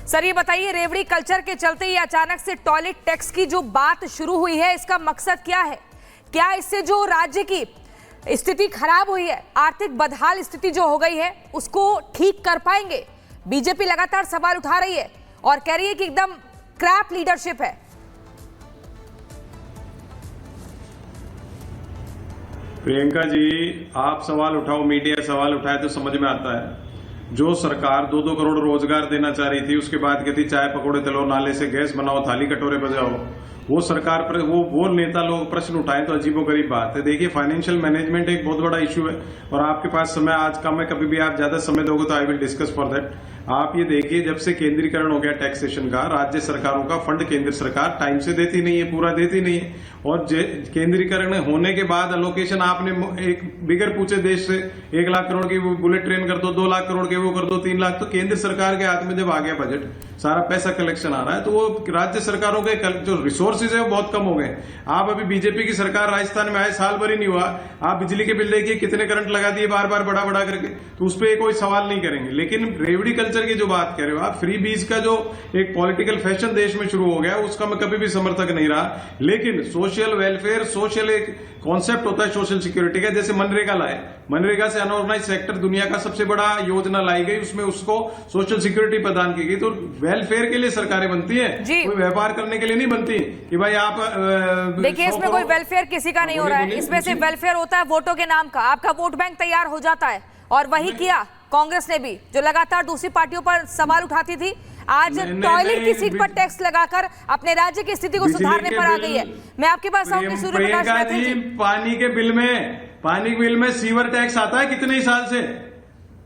Sir ये बताइए, रेवड़ी कल्चर के चलते ही अचानक से टॉयलेट टैक्स की जो बात शुरू हुई है, इसका मकसद क्या है? क्या इससे जो राज्य की स्थिति खराब हुई है, आर्थिक बदहाल स्थिति जो हो गई है, उसको ठीक कर पाएंगे? बीजेपी लगातार सवाल उठा रही है और कह रही है कि एकदम क्रैप लीडरशिप है। प्रियंका जी, आप सवाल उठाओ, मीडिया सवाल उठाए तो समझ में आता है। जो सरकार 2-2 करोड़ रोजगार देना चाह रही थी, उसके बाद कहती चाय पकौड़े तलो, नाले से गैस बनाओ, थाली कटोरे बजाओ, वो सरकार पर वो नेता लोग प्रश्न उठाएं तो अजीबोगरीब बात है। देखिए, फाइनेंशियल मैनेजमेंट एक बहुत बड़ा इश्यू है और आपके पास समय आज कम है, कभी भी आप ज्यादा समय दोगे तो I will discuss for that. आप ये देखिए, जब से केंद्रीकरण हो गया टैक्सेशन का, राज्य सरकारों का फंड केंद्र सरकार टाइम से देती नहीं है, पूरा देती नहीं है। और केंद्रीकरण होने के बाद अलोकेशन आपने एक बिगर पूछे देश से 1 लाख करोड़ की बुलेट ट्रेन कर दो, 2 लाख करोड़ के वो कर दो, 3 लाख, तो केंद्र सरकार के हाथ में जब आ गया बजट, सारा पैसा कलेक्शन आ रहा है, तो वो राज्य सरकारों के जो रिसोर्सेज है वो बहुत कम हो गए। आप अभी बीजेपी की सरकार राजस्थान में आए, साल भर ही नहीं हुआ, आप बिजली के बिल देखिए कितने करंट लगा दिए बार बार बढ़ा बढ़ा करके, तो उस पर कोई सवाल नहीं करेंगे। लेकिन रेवड़ी कल्चर की जो बात कर रहे हो आप, फ्री बीज का जो एक पॉलिटिकल फैशन देश में शुरू हो गया, उसका मैं कभी भी समर्थक नहीं रहा। लेकिन सोशल वेलफेयर, सोशल एक कॉन्सेप्ट होता है सोशल सिक्योरिटी का, जैसे मनरेगा लाए, मनरेगा से अनऑर्गेनाइज सेक्टर दुनिया का सबसे बड़ा योजना लाई गई, उसमें उसको सोशल सिक्योरिटी प्रदान की गई। तो वेलफेयर के लिए सरकारें बनती है, कोई व्यापार करने के लिए नहीं बनती कि भाई आप देखिए, इसमें कोई वेलफेयर किसी का नहीं हो रहा है। इसमें से वेलफेयर होता है वोटों के नाम का, आपका वोट बैंक तैयार हो जाता है। और वही किया कांग्रेस ने भी, जो लगातार दूसरी पार्टियों पर सवाल उठाती थी, आज टॉयलेट की सीट पर टैक्स लगाकर अपने राज्य की स्थिति को सुधारने पर आ गई है। मैं आपके पास आऊंगी सूर्य प्रकाश मैथिल जी। पानी के बिल में सीवर टैक्स आता है कितने साल से?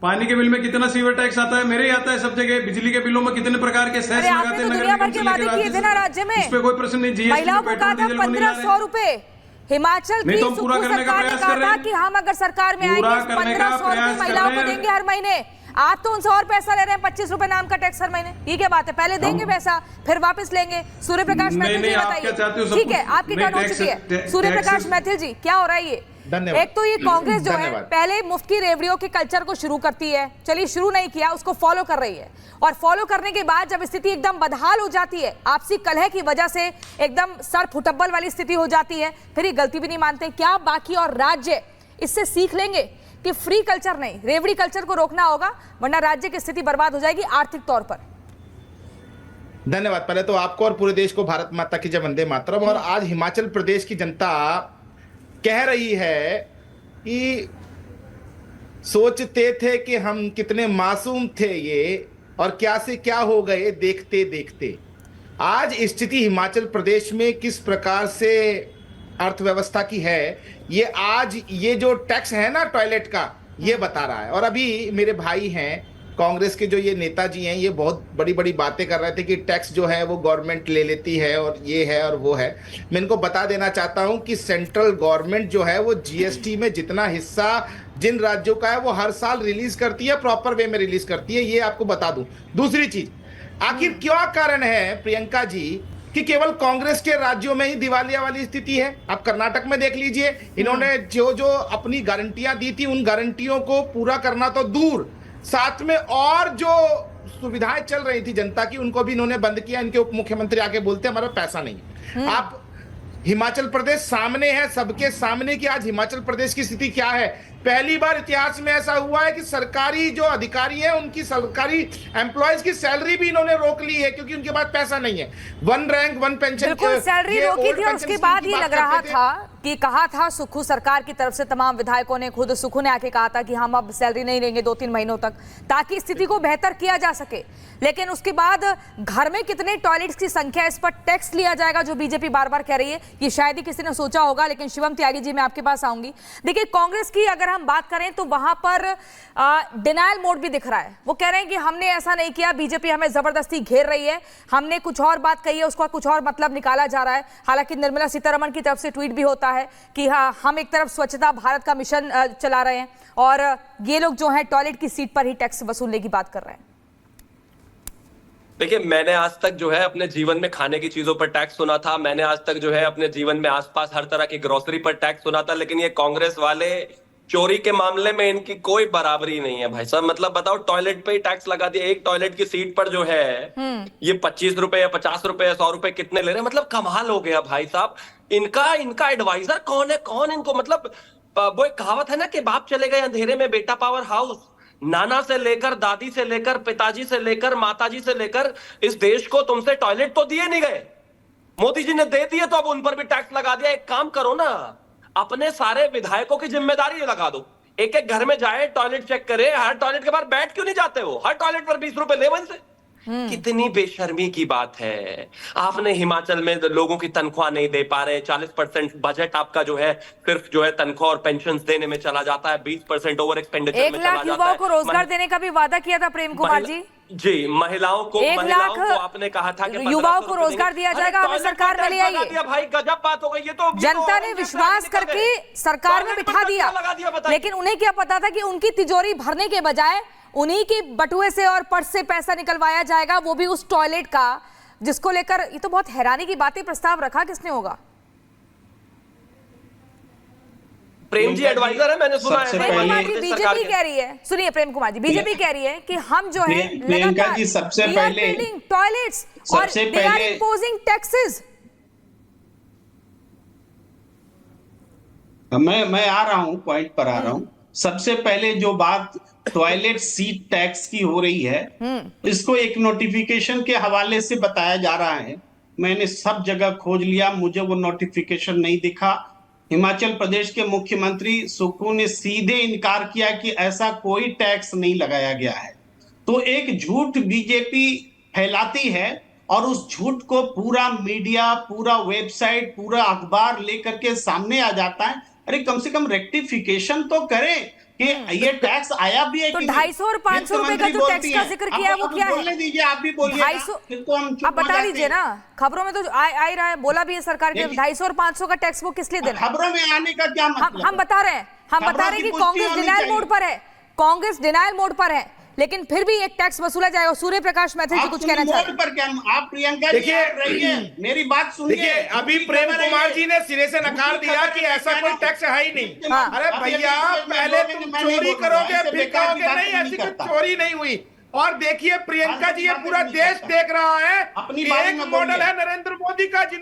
पानी के बिल में कितना सीवर टैक्स आता है? मेरे ही आता है सब जगह। बिजली के बिलों में कितने प्रकार के सेस लगाते हैं दुनिया भर के वादे किए थे ना राज्य में, इस पे कोई प्रश्न नहीं। महिलाओं को कहा था 1500 रुपए, हिमाचल की सुखू सरकार ने कहा था कि हम अगर सरकार में आएंगे 1500 रुपए महिलाओं को देंगे हर महीने। आप तो उनसे और पैसा ले रहे हैं, 25 रुपए नाम का टैक्स हर महीने। ये क्या बात है? पहले देंगे पैसा, फिर वापस लेंगे। सूर्य प्रकाश मैथिल जी बताइए। ठीक है, आपकी टर्न हो चुकी है। सूर्य प्रकाश मैथिल जी, क्या हो रहा है ये? एक तो ये कांग्रेस जो है पहले मुफ्त की रेवड़ियों के कल्चर को शुरू करती है, चलिए शुरू नहीं किया, उसको फॉलो कर रही है, और फॉलो करने के बाद जब स्थिति एकदम बदहाल हो जाती है, आपसी कलह की वजह से एकदम सर फुटब्बल वाली स्थिति हो जाती है, फिर ये गलती भी नहीं मानते। क्या बाकी और राज्य इससे सीख लेंगे कि फ्री कल्चर नहीं, रेवड़ी कल्चर को रोकना होगा, वरना राज्य की स्थिति बर्बाद हो जाएगी आर्थिक तौर पर? धन्यवाद। पहले तो आपको और पूरे देश को भारत माता की जय, वंदे मातरम। और आज हिमाचल प्रदेश की जनता कह रही है कि सोचते थे कि हम कितने मासूम थे ये, और क्या से क्या हो गए देखते देखते। आज स्थिति हिमाचल प्रदेश में किस प्रकार से अर्थव्यवस्था की है, ये आज ये जो टैक्स है ना टॉयलेट का, ये बता रहा है। और अभी मेरे भाई हैं कांग्रेस के, जो ये नेताजी हैं, ये बहुत बड़ी बड़ी बातें कर रहे थे कि टैक्स जो है वो गवर्नमेंट ले लेती है और ये है और वो है। मैं इनको बता देना चाहता हूं कि सेंट्रल गवर्नमेंट जो है वो जीएसटी में जितना हिस्सा जिन राज्यों का है वो हर साल रिलीज करती है, प्रॉपर वे में रिलीज करती है, ये आपको बता दूं। दूसरी चीज, आखिर क्या कारण है प्रियंका जी कि केवल कांग्रेस के राज्यों में ही दिवालिया वाली स्थिति है? आप कर्नाटक में देख लीजिए, इन्होंने जो जो अपनी गारंटियां दी थी, उन गारंटियों को पूरा करना तो दूर, साथ में और जो सुविधाएं चल रही थी जनता की, उनको भी इन्होंने बंद किया। इनके उप मुख्यमंत्री आके बोलते हमारा पैसा नहीं। आप हिमाचल प्रदेश सामने है, सबके सामने कि आज हिमाचल प्रदेश की स्थिति क्या है। पहली बार इतिहास में ऐसा हुआ है कि सरकारी जो अधिकारी हैं, उनकी सरकारी एम्प्लॉयज की सैलरी भी इन्होंने रोक ली है, क्योंकि उनके पास पैसा नहीं है। 1 रैंक 1 पेंशन, बिल्कुल सैलरी रोकी थी। और उसके बाद ये लग रहा था कि कहा था सुखू सरकार की तरफ से, तमाम विधायकों ने, खुद सुखू ने आके कहा था कि हम अब सैलरी नहीं लेंगे 2-3 महीनों तक, ताकि स्थिति को बेहतर किया जा सके। लेकिन उसके बाद घर में कितने टॉयलेट्स की संख्या, इस पर टैक्स लिया जाएगा, जो बीजेपी बार बार कह रही है, ये शायद ही किसी ने सोचा होगा। लेकिन शिवम त्यागी जी, मैं आपके पास आऊंगी। देखिए, कांग्रेस की अगर हम बात करें तो वहां पर डिनायल मोड भी दिख रहा है। वो कह रहे हैं कि हमने ऐसा नहीं किया, बीजेपी हमें जबरदस्ती घेर रही है, हमने कुछ और बात कही है, उसका कुछ और मतलब निकाला जा रहा है। हालांकि निर्मला सीतारमण की तरफ से ट्वीट भी होता है कि हाँ, हम एक तरफ स्वच्छता भारत का मिशन चला रहे हैं, और ये लोग जो है टॉयलेट की सीट पर ही टैक्स वसूलने की बात कर रहे हैं। देखिए, मैंने आज तक जो है अपने जीवन में खाने की चीजों पर टैक्स सुना था, मैंने आज तक जो है अपने जीवन में आसपास हर तरह की ग्रोसरी पर टैक्स सुना था, लेकिन ये कांग्रेस वाले चोरी के मामले में इनकी कोई बराबरी नहीं है भाई साहब। मतलब बताओ, टॉयलेट पे ही टैक्स लगा दिया। एक टॉयलेट की सीट पर जो है ये 25 रुपए या 50 रुपए या 100 रुपए कितने ले रहे हैं। मतलब कमाल हो गया भाई साहब। इनका एडवाइजर कौन है? कौन इनको, मतलब वो एक कहावत है ना कि बाप चले गए अंधेरे में बेटा पावर हाउस। नाना से लेकर, दादी से लेकर, पिताजी से लेकर, माताजी से लेकर, इस देश को तुमसे टॉयलेट तो दिए नहीं गए। मोदी जी ने दे दिए तो अब उन पर भी टैक्स लगा दिया। एक काम करो ना, अपने सारे विधायकों की जिम्मेदारी लगा दो। एक एक घर में जाए, टॉयलेट चेक करे। हर टॉयलेट के बाहर बैठ क्यों नहीं जाते हो? हर टॉयलेट पर 20 रुपए ले वहीं से। कितनी बेशर्मी की बात है। आपने हिमाचल में लोगों की तनख्वाह नहीं दे पा रहे। 40% बजट आपका जो है सिर्फ जो है तनख्वाह और पेंशन देने में चला जाता है। 20% ओवर एक्सपेंडिचर में चला जाता है। 1 लाख युवाओं को रोजगार देने का भी वादा किया था प्रेम कुमार जी। जी, महिलाओं को आपने कहा था कि युवाओं को रोजगार दिया जाएगा, हमें सरकार में ले आइए। भाई गजब बात हो गई। ये तो जनता ने विश्वास करके सरकार में बिठा दिया, लेकिन उन्हें क्या पता था कि उनकी तिजोरी भरने के बजाय उन्हीं की बटुए से और पर्स से पैसा निकलवाया जाएगा, वो भी उस टॉयलेट का, जिसको लेकर ये तो बहुत हैरानी की बात है। प्रस्ताव रखा किसने होगा? प्रेम जी एडवाइजर है, मैंने सुना है। प्रेम कुमार जी, बीजेपी कह रही है, सुनिए प्रेम कुमार जी, बीजेपी कह रही है कि हम जो है प्रियंका जी सबसे पहले टॉयलेट्स और दे आर इम्पोजिंग टैक्सेस। मैं आ रहा हूं, पॉइंट पर आ रहा हूं। सबसे पहले जो बात टॉयलेट सीट टैक्स की हो रही है, इसको एक नोटिफिकेशन के हवाले से बताया जा रहा है। मैंने सब जगह खोज लिया, मुझे वो नोटिफिकेशन नहीं दिखा। हिमाचल प्रदेश के मुख्यमंत्री सुक्खू ने सीधे इनकार किया कि ऐसा कोई टैक्स नहीं लगाया गया है। तो एक झूठ बीजेपी फैलाती है और उस झूठ को पूरा मीडिया, पूरा वेबसाइट, पूरा अखबार लेकर के सामने आ जाता है। अरे कम से कम रेक्टिफिकेशन तो करें कि ये टैक्स आया भी है तो कि 250 और 500 रुपए का जो टैक्स का जिक्र किया वो क्या है? बोलने दीजिए, आप भी बोलिए। 250 आप बता दीजिए ना, खबरों में तो आ ही रहा है, बोला भी है सरकार के 250 और 500 का टैक्स वो किस लिए देना? खबरों में आने का क्या मतलब? हम बता रहे हैं, कि कांग्रेस डिनायल मोड पर है, कांग्रेस डिनायल मोड पर है, लेकिन फिर भी एक टैक्स वसूला जाएगा। सूर्य प्रकाश मैथिल जी कुछ कहना चाहते हैं? आप प्रियंका जी रहिए, मेरी बात सुनिए। अभी प्रेम कुमार जी ने सिरे से नकार दिया कि ऐसा कोई टैक्स है ही नहीं। अरे भैया, पहले तुम चोरी करोगे फिर कहोगे नहीं ऐसी कोई चोरी नहीं हुई। और देखिए प्रियंका जी, ये पूरा देश देख रहा है। अपनी एक मॉडल है नरेंद्र मोदी का।